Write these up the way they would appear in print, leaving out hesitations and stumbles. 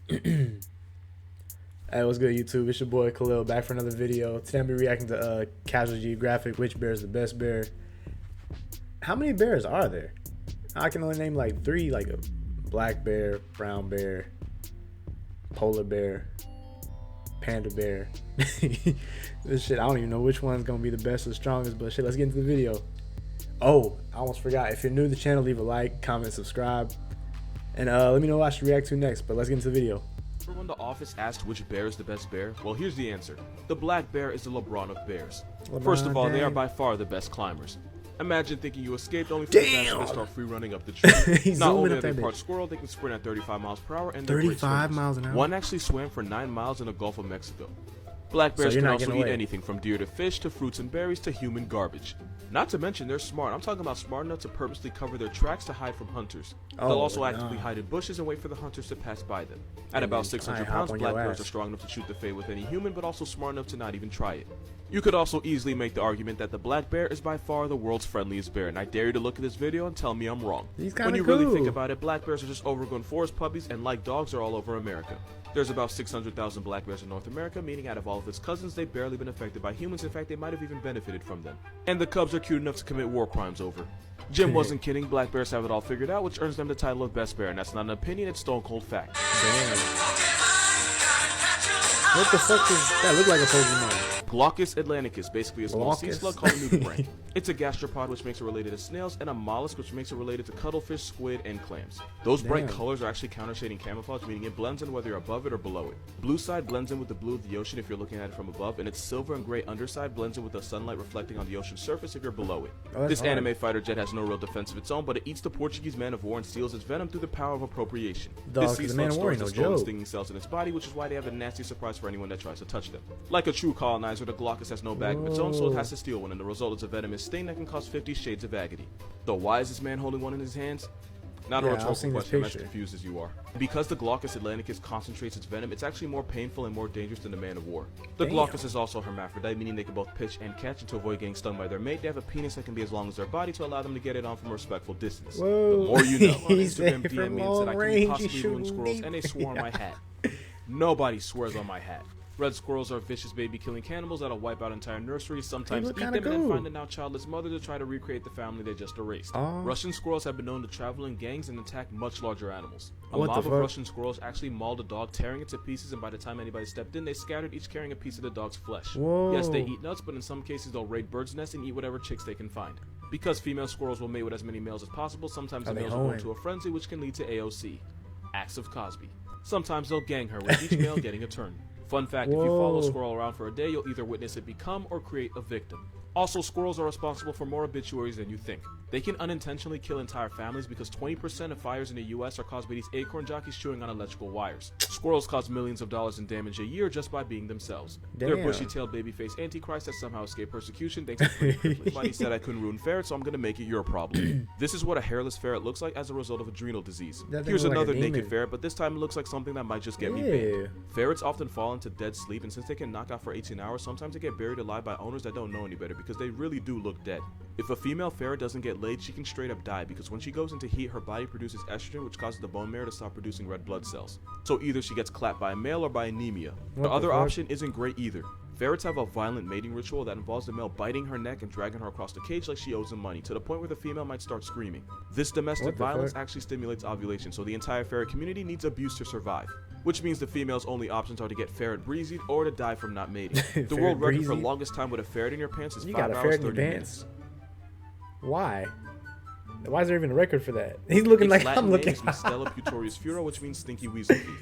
Hey, what's good, YouTube? It's your boy Khalil back for another video. Today I'm be reacting to Casual Geographic. Which bear is the best bear? How many bears are there? I can only name like three, like a black bear, brown bear, polar bear, panda bear. This shit, I don't even know which one's gonna be the best or strongest, but shit, let's get into the video. Oh, I almost forgot. If you're new to the channel, leave a like, comment, subscribe, and let me know what I should react to next. But let's get into the video. When the office asked which bear is the best bear, well, here's the answer. The black bear is the LeBron of bears. First of all, they are by far the best climbers. Imagine thinking you escaped only for the faster to start free running up the tree. Not only are they part squirrel, they can sprint at 35 miles per hour and they're 35 miles an hour. One actually swam for 9 miles in the Gulf of Mexico. Black bears can also eat anything from deer to fish to fruits and berries to human garbage. Not to mention they're smart. I'm talking about smart enough to purposely cover their tracks to hide from hunters. They'll also actively hide in bushes and wait for the hunters to pass by them. At about 600 pounds, black bears are strong enough to shoot the fay with any human, but also smart enough to not even try it. You could also easily make the argument that the black bear is by far the world's friendliest bear, and I dare you to look at this video and tell me I'm wrong. When you really think about it, black bears are just overgrown forest puppies, and like dogs, are all over America. There's about 600,000 black bears in North America, meaning out of all of its cousins, they've barely been affected by humans. In fact, they might have even benefited from them. And the cubs are cute enough to commit war crimes over. Jim wasn't kidding. Black bears have it all figured out, which earns them the title of best bear, and that's not an opinion, it's stone cold fact. Damn. What the fuck does that look like? A Pokemon? Glaucus atlanticus, basically a small sea slug called a nudibranch. It's a gastropod, which makes it related to snails, and a mollusk, which makes it related to cuttlefish, squid, and clams. Those bright colors are actually counter-shading camouflage, meaning it blends in whether you're above it or below it. Blue side blends in with the blue of the ocean if you're looking at it from above, and its silver and gray underside blends in with the sunlight reflecting on the ocean surface if you're below it. This anime fighter jet has no real defense of its own, but it eats the Portuguese man of war and steals its venom through the power of appropriation. This sea slug stores the stolen stinging cells in its body, which is why they have a nasty surprise for anyone that tries to touch them. Like a true colonizer, the Glaucus has no bag of its own, so it has to steal one, and the result is a venomous sting that can cause 50 shades of agony. So why is this man holding one in his hands? Not a rhetorical question, I'm as confused as you are. Because the Glaucus atlanticus concentrates its venom, it's actually more painful and more dangerous than the man of war. The Glaucus is also hermaphrodite, meaning they can both pitch and catch, and to avoid getting stung by their mate, they have a penis that can be as long as their body to allow them to get it on from a respectful distance. Whoa. The more you know. On Instagram DM me and said I can possibly ruin squirrels, and they swore on my hat. Nobody swears on my hat. Red squirrels are vicious baby-killing cannibals that'll wipe out entire nurseries, sometimes eat them, and then find a now childless mother to try to recreate the family they just erased. Russian squirrels have been known to travel in gangs and attack much larger animals. A mob of Russian squirrels actually mauled a dog, tearing it to pieces, and by the time anybody stepped in, they scattered, each carrying a piece of the dog's flesh. Yes, they eat nuts, but in some cases they'll raid birds' nests and eat whatever chicks they can find. Because female squirrels will mate with as many males as possible, sometimes the males will go into a frenzy, which can lead to AOC. Acts of Cosby. Sometimes they'll gang her, with each male getting a turn. Fun fact, if you follow a squirrel around for a day, you'll either witness it become or create a victim. Also, squirrels are responsible for more obituaries than you think. They can unintentionally kill entire families because 20% of fires in the US are caused by these acorn jockeys chewing on electrical wires. Squirrels cause millions of dollars in damage a year just by being themselves. They're bushy-tailed baby-faced antichrist that somehow escaped persecution thanks to free privilege. Buddy said I couldn't ruin ferrets, so I'm gonna make it your problem. This is what a hairless ferret looks like as a result of adrenal disease. Here's another naked ferret, but this time it looks like something that might just get me banned. Ferrets often fall into dead sleep, and since they can knock out for 18 hours, sometimes they get buried alive by owners that don't know any better because they really do look dead. If a female ferret doesn't get laid, she can straight up die because when she goes into heat, her body produces estrogen, which causes the bone marrow to stop producing red blood cells. So either she gets clapped by a male or by anemia. The other option isn't great either. Ferrets have a violent mating ritual that involves the male biting her neck and dragging her across the cage like she owes him money, to the point where the female might start screaming. This domestic violence actually stimulates ovulation, so the entire ferret community needs abuse to survive. Which means the female's only options are to get ferret breezied or to die from not mating. The world record for longest time with a ferret in your pants is 5 hours 30 minutes. Why? Why is there even a record for that? He's looking like I'm looking. Stella putorius furo, which means stinky weasel feet.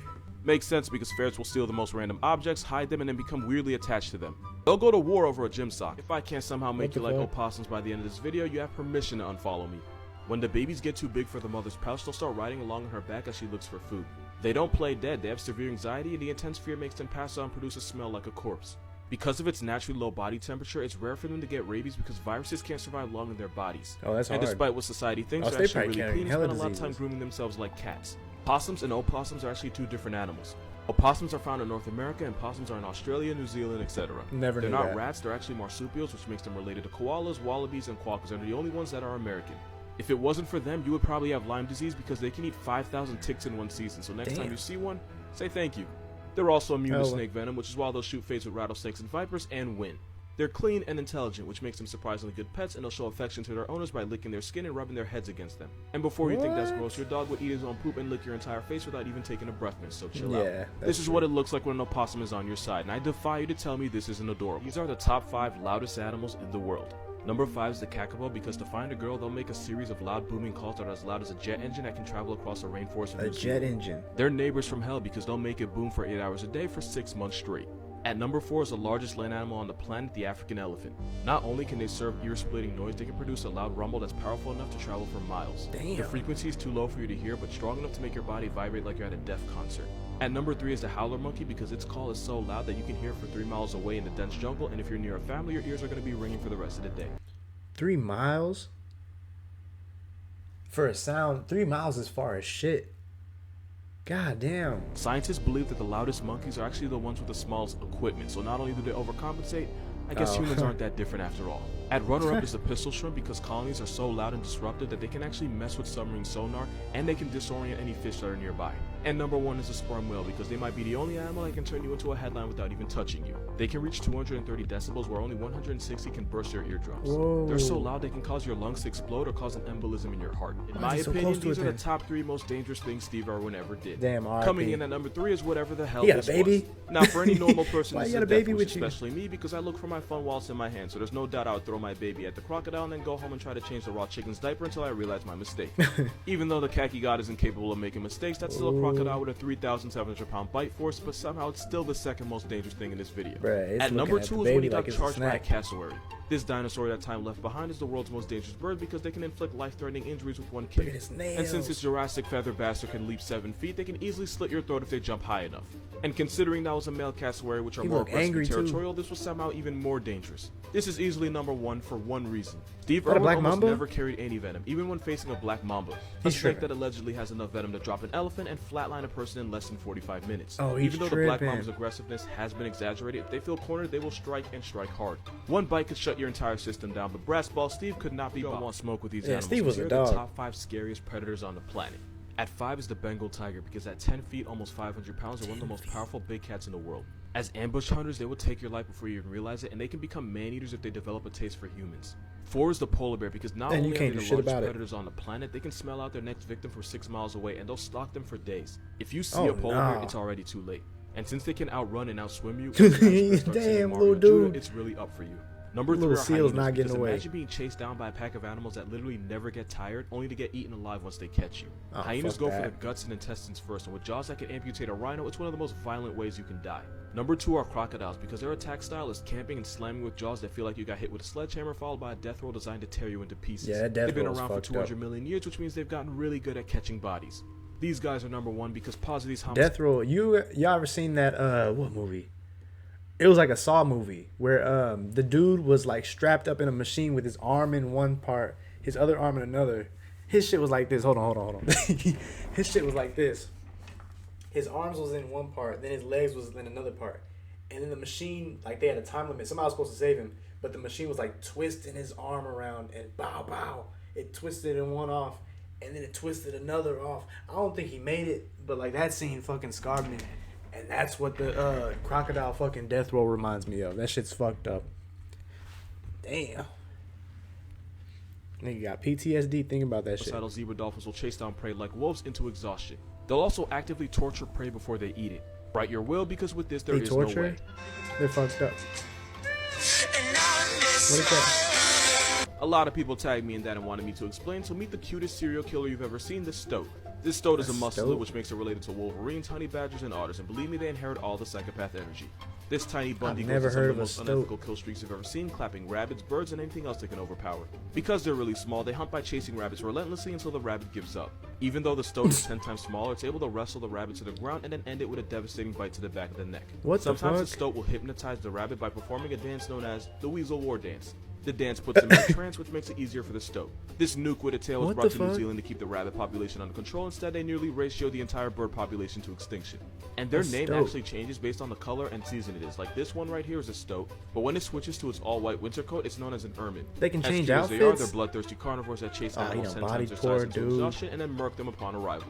Makes sense because ferrets will steal the most random objects, hide them, and then become weirdly attached to them. They'll go to war over a gym sock. If I can't somehow make you like opossums by the end of this video, you have permission to unfollow me. When the babies get too big for the mother's pouch, they'll start riding along on her back as she looks for food. They don't play dead, they have severe anxiety, and the intense fear makes them pass out and produce a smell like a corpse. Because of its naturally low body temperature, it's rare for them to get rabies because viruses can't survive long in their bodies. And despite what society thinks, they're actually really clean and spend a lot of time grooming themselves like cats. Possums and opossums are actually two different animals. Opossums are found in North America, and possums are in Australia, New Zealand, etc. They're not rats, they're actually marsupials, which makes them related to koalas, wallabies, and quokkas, and they're the only ones that are American. If it wasn't for them, you would probably have Lyme disease because they can eat 5,000 ticks in one season, so next time you see one, Say thank you. They're also immune to snake venom, which is why they'll shoot face with rattlesnakes and vipers and win. They're clean and intelligent, which makes them surprisingly good pets, and they'll show affection to their owners by licking their skin and rubbing their heads against them. And before you think that's gross, your dog would eat his own poop and lick your entire face without even taking a breath mint, so chill out. This is what it looks like when an opossum is on your side, and I defy you to tell me this isn't adorable. These are the top 5 loudest animals in the world. Number 5 is the kakapo, because to find a girl, they'll make a series of loud booming calls that are as loud as a jet engine that can travel across a rainforest. A jet engine. They're neighbors from hell because they'll make it boom for 8 hours a day for 6 months straight. At number 4 is the largest land animal on the planet, the African elephant. Not only can they serve ear-splitting noise, they can produce a loud rumble that's powerful enough to travel for miles. Damn. The frequency is too low for you to hear, but strong enough to make your body vibrate like you're at a deaf concert. At number 3 is the howler monkey, because its call is so loud that you can hear it for 3 miles away in the dense jungle, and if you're near a family, your ears are going to be ringing for the rest of the day. 3 miles? For a sound, 3 miles is far as shit. God damn. Scientists believe that the loudest monkeys are actually the ones with the smallest equipment, so not only do they overcompensate, I guess humans aren't that different after all. At runner-up is the pistol shrimp, because colonies are so loud and disruptive that they can actually mess with submarine sonar, and they can disorient any fish that are nearby. And number 1 is the sperm whale, because they might be the only animal that can turn you into a headline without even touching you. They can reach 230 decibels, where only 160 can burst your eardrums. Whoa. They're so loud they can cause your lungs to explode or cause an embolism in your heart. In my opinion, these are the top 3 most dangerous things Steve Irwin ever did. Damn, Coming in at number 3 is whatever the hell he got this a baby? was. Now, for any normal person, Why this you is got a baby death wish, with you? especially me, because I look for my fun while it's in my hand, so there's no doubt I would throw my baby at the crocodile and then go home and try to change the raw chicken's diaper until I realize my mistake. Even though the khaki god isn't capable of making mistakes, that's still a crocodile with a 3,700-pound bite force, but somehow it's still the second most dangerous thing in this video. Bruh, at number 2 is when he got charged by a snack. cassowary. This dinosaur that time left behind is the world's most dangerous bird because they can inflict life-threatening injuries with one Look kick. at his nails. And since this Jurassic feather bastard can leap 7 feet, they can easily slit your throat if they jump high enough. And considering that was a male cassowary, which are He more looked aggressive angry, and too. territorial, this was somehow even more dangerous. This is easily number 1 for one reason. Steve What, a Irwin black almost mamba? never carried any venom, even when facing a black mamba. A He's snake tripping. that allegedly has enough venom to drop an elephant and flatline a person in less than 45 minutes. Oh, he's even though the black tripping. mamba's aggressiveness has been exaggerated, if they feel cornered, they will strike and strike hard. One bite could shut your entire system down, but brass ball Steve could not be bought. Don't want smoke with these animals. Steve was because a they're dog. the top 5 scariest predators on the planet. At 5 is the Bengal tiger, because at 10 feet, almost 500 pounds, they're one of the most powerful big cats in the world. As ambush hunters, they will take your life before you even realize it, and they can become man-eaters if they develop a taste for humans. 4 is the polar bear, because not And you only are can't they do the shit largest about it. predators on the planet, they can smell out their next victim from 6 miles away, and they'll stalk them for days. If you see Oh, a polar bear, no. it's already too late. And since they can outrun and outswim you, when you start seeing Damn, Mario little and Judah, dude. it's really up for you. Number 3 Little are seal's hyenas, not getting because away. imagine being chased down by a pack of animals that literally never get tired, only to get eaten alive once they catch you. Oh, Hyenas fuck go for the that. guts and intestines first, and with jaws that can amputate a rhino, it's one of the most violent ways you can die. Number 2 are crocodiles, because their attack style is camping and slamming with jaws that feel like you got hit with a sledgehammer, followed by a death roll designed to tear you into pieces. Yeah, that death They've been roll is around for fucked 200 up. million years, which means they've gotten really good at catching bodies. These guys are number 1 because pause of these homicides. Death Row. Y'all ever seen that? What movie? It was like a Saw movie where the dude was like strapped up in a machine with his arm in one part, his other arm in another. His shit was like this. Hold on. His shit was like this. His arms was in one part, then his legs was in another part, and then the machine, like they had a time limit. Somebody was supposed to save him, but the machine was like twisting his arm around and bow. It twisted in one off, and then it twisted another off. I don't think he made it, but like that scene fucking scarred me. And that's what the crocodile fucking death roll reminds me of. That shit's fucked up. Damn. Nigga got PTSD thinking about that shit. Suicidal zebra dolphins will chase down prey like wolves into exhaustion. They'll also actively torture prey before they eat it. Write your will, because with this there They is torture no way. it? They're fucked up. What is that? A lot of people tagged me in that and wanted me to explain, so meet the cutest serial killer you've ever seen, the stoat. This stoat is a muscular, stoat? which makes it related to wolverines, honey badgers, and otters, and believe me, they inherit all the psychopath energy. This tiny Bundy goes never to some heard of the of a most stoat. unethical kill streaks you've ever seen, clapping rabbits, birds, and anything else they can overpower. Because they're really small, they hunt by chasing rabbits relentlessly until the rabbit gives up. Even though the stoat is 10 times smaller, it's able to wrestle the rabbit to the ground and then end it with a devastating bite to the back of the neck. What the Sometimes fuck? the stoat will hypnotize the rabbit by performing a dance known as the Weasel War Dance. The dance puts them in a trance, which makes it easier for the stoat. This nuke with a tail was What brought the to New fuck? Zealand to keep the rabbit population under control. Instead, they nearly ratioed the entire bird population to extinction. And their A name stoat. actually changes based on the color and season it is. Like this one right here is a stoat, but when it switches to its all-white winter coat, it's known as an ermine. They can As change cute as they are, outfits? they're bloodthirsty carnivores that chase Oh, animals you know, 10 body times their poor size into dude. exhaustion and then murk them upon arrival.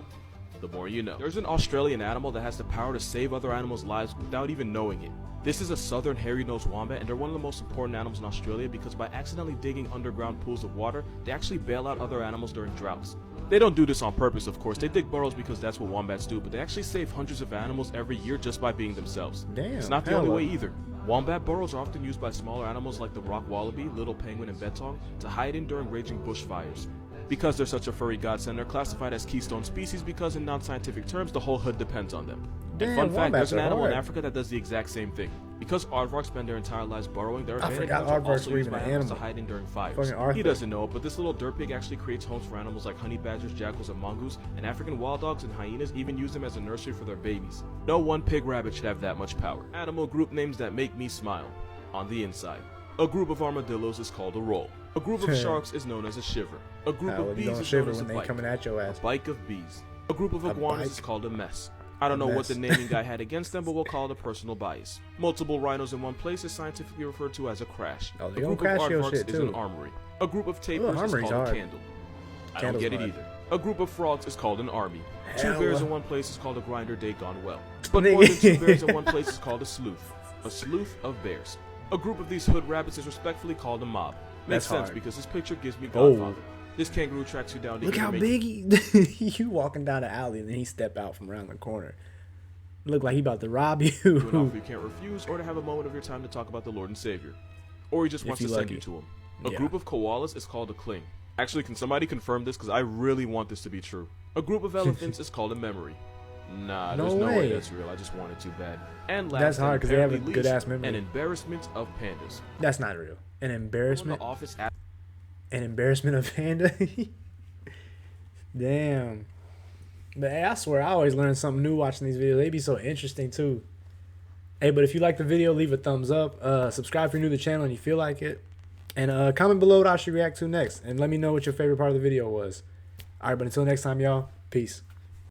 The more you know. There's an Australian animal that has the power to save other animals' lives without even knowing it. This is a southern hairy-nosed wombat, and they're one of the most important animals in Australia because by accidentally digging underground pools of water, they actually bail out other animals during droughts. They don't do this on purpose, of course. They dig burrows because that's what wombats do, but they actually save hundreds of animals every year just by being themselves. Damn, it's not the only way either. Wombat burrows are often used by smaller animals like the rock wallaby, little penguin, and bettong to hide in during raging bushfires. Because they're such a furry godsend, they're classified as keystone species because in non-scientific terms, the whole hood depends on them. Damn, and fun fact, there's an animal hard. in Africa that does the exact same thing. Because aardvarks spend their entire lives burrowing, their I forgot are aardvarks also were used even by an animals to animal. hide in during fires. He doesn't know it, but this little dirt pig actually creates homes for animals like honey badgers, jackals, and mongoose, and African wild dogs and hyenas even use them as a nursery for their babies. No one pig rabbit should have that much power. Animal group names that make me smile. On the inside. A group of armadillos is called a roll. A group of sharks is known as a shiver. A group of bees is known as a bike. Coming at your ass. A bike of bees. A group of iguanas is called a mess. I don't know what the naming guy had against them, but we'll call it a personal bias. Multiple rhinos in one place is scientifically referred to as a crash. Oh, A group of aardvarks is an armory. A group of tapirs is called a candle. I don't get it either. A group of frogs is called an army. Two bears in one place is called a grinder day gone well. But more than two bears in one place is called a sleuth. A sleuth of bears. A group of these hood rabbits is respectfully called a mob. Makes sense because this picture gives me Godfather. This kangaroo tracks you down to look how big you walking down the alley and then he step out from around the corner. Look like he about to rob you. To an offer you can't refuse, or to have a moment of your time to talk about the Lord and Savior. Or he just wants to send you to him. A group of koalas is called a cling. Actually, can somebody confirm this? Because I really want this to be true. A group of elephants is called a memory. Nah, there's no way that's real. I just want it too bad. And last, that's hard because they have a good ass memory. An embarrassment of pandas. That's not real. An embarrassment. An embarrassment of panda. Damn. But hey, I swear I always learn something new watching these videos. They be so interesting too. Hey, but if you like the video, leave a thumbs up. Subscribe if you're new to the channel and you feel like it. And comment below what I should react to next. And let me know what your favorite part of the video was. All right, but until next time, y'all. Peace.